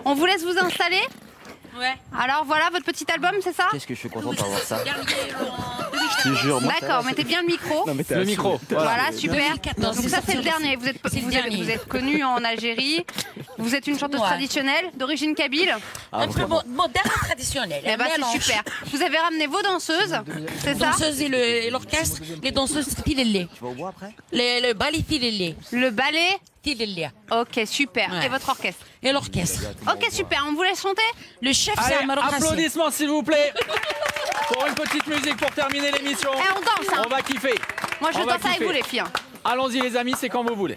On vous laisse vous installer. Ouais. Alors voilà votre petit album, c'est ça? Qu'est-ce que je suis content d'avoir ça. Je te jure. D'accord, mettez bien le micro. Le micro. Voilà, super. 2014, Donc ça c'est le dernier. Vous êtes connu en Algérie. Vous êtes une chanteuse traditionnelle d'origine kabyle. Un peu moderne traditionnel. Eh ben c'est super. Vous avez ramené vos danseuses, c'est ça? Danseuses et l'orchestre, les danseuses Tilelé. Tu vas au bois après? Le ballet Tilelé. Le ballet. Tilelé. Ok, super. Ouais. Et votre orchestre? Et l'orchestre. Ok, super. On vous laisse chanter? Le chef, c'est Allez, un Marocain. applaudissements s'il vous plaît. Pour une petite musique pour terminer l'émission. Eh, on danse, hein. On va kiffer. Moi je On va danse avec kiffer. vous les filles. Allons-y les amis, c'est quand vous voulez.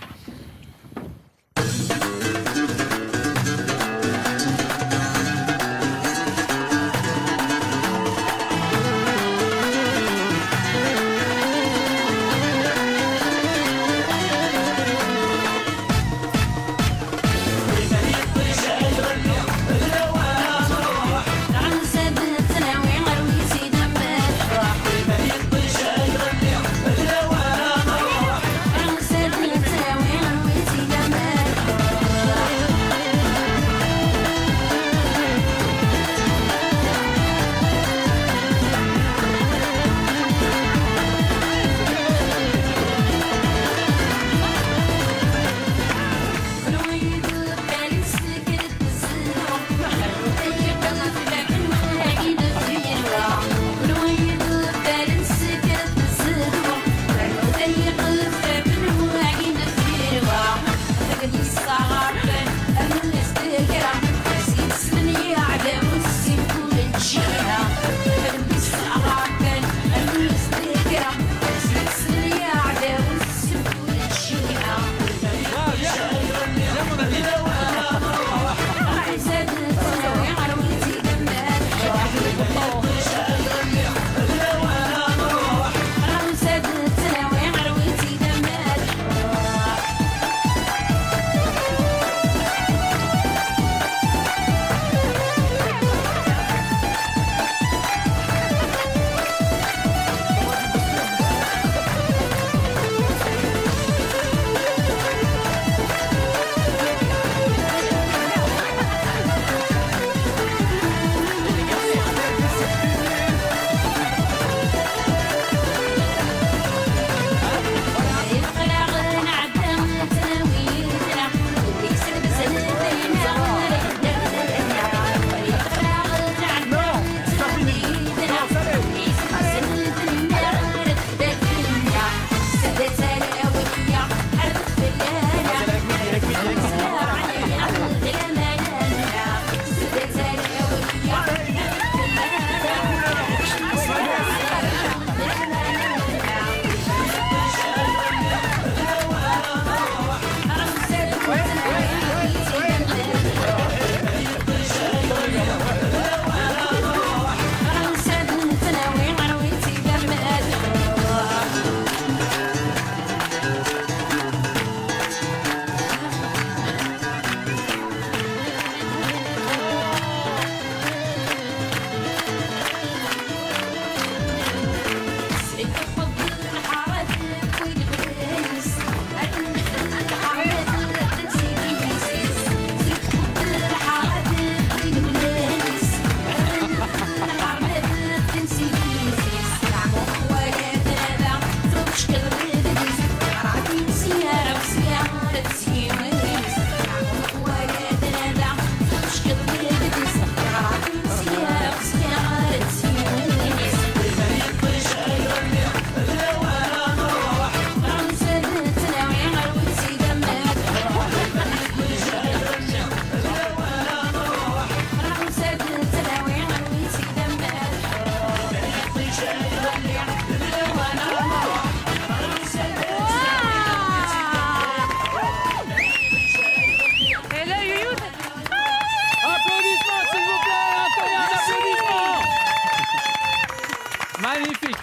Magnifique.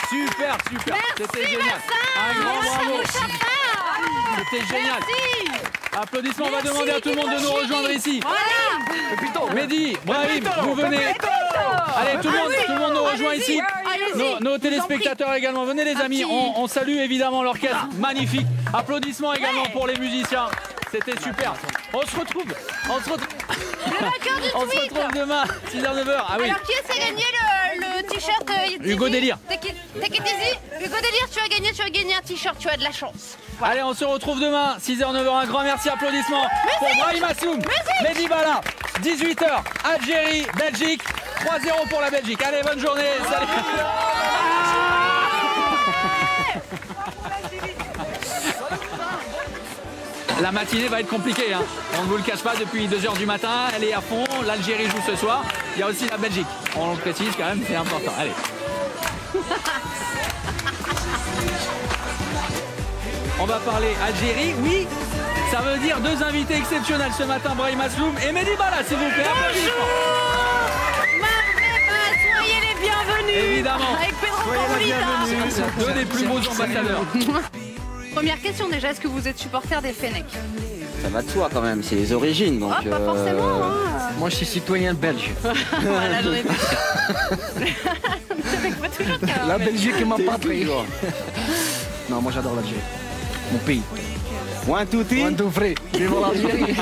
Super, super. C'était génial. Un grand bravo. C'était génial. Merci. Applaudissements. On va demander à tout le monde de nous rejoindre ici. Voilà. Mehdi, Brahim, vous venez. Allez, tout le monde nous rejoint ici. Nos téléspectateurs également. Venez les amis, on salue évidemment l'orchestre. Magnifique. Applaudissements également pour les musiciens. C'était super. On se retrouve Le vainqueur du tweet. demain, 6h, 9h. Ah oui. Alors, qui est-ce qui a gagné le t-shirt Hugo Délire. Take it easy. Hugo Délire, tu as gagné un t-shirt, tu as de la chance. Voilà. Allez, on se retrouve demain, 6h, 9h. Un grand merci, applaudissements pour Brahim Assoum, Mehdi Bala. 18h, Algérie, Belgique. 3-0 pour la Belgique. Allez, bonne journée. Salut. La matinée va être compliquée, hein. On ne vous le cache pas, depuis 2h du matin, elle est à fond. L'Algérie joue ce soir. Il y a aussi la Belgique. On le précise quand même, c'est important. Allez. On va parler Algérie, oui. Ça veut dire 2 invités exceptionnels ce matin, Brahim Asloum et Mehdi Bala, s'il vous plaît. Soyez les bienvenus. Évidemment. Avec Pedro Paulita. 2 des plus beaux ambassadeurs. Première question déjà, est-ce que vous êtes supporter des Fennecs? Ça va de soi quand même, c'est les origines. Donc, Pas forcément. Hein. Moi, je suis citoyen belge. Voilà, j'en ai pas. Toujours La Belgique est ma patrie. Non, moi, j'adore l'Algérie. Mon pays. One, two, three. One, two, three. Vive l'Algérie.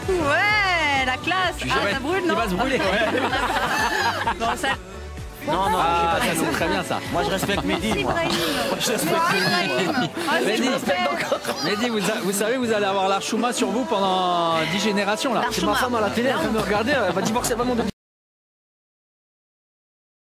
Ouais, la classe. Ça brûle, non? Il va se brûler. Non, ça... Non, Ah, ça c'est très bien ça. moi je respecte Mehdi. Moi. Je respecte Mehdi, vous savez, vous allez avoir l'Archouma sur vous pendant 10 générations là. C'est ma femme à la télé, elle va me regarder, elle va divorcer vraiment de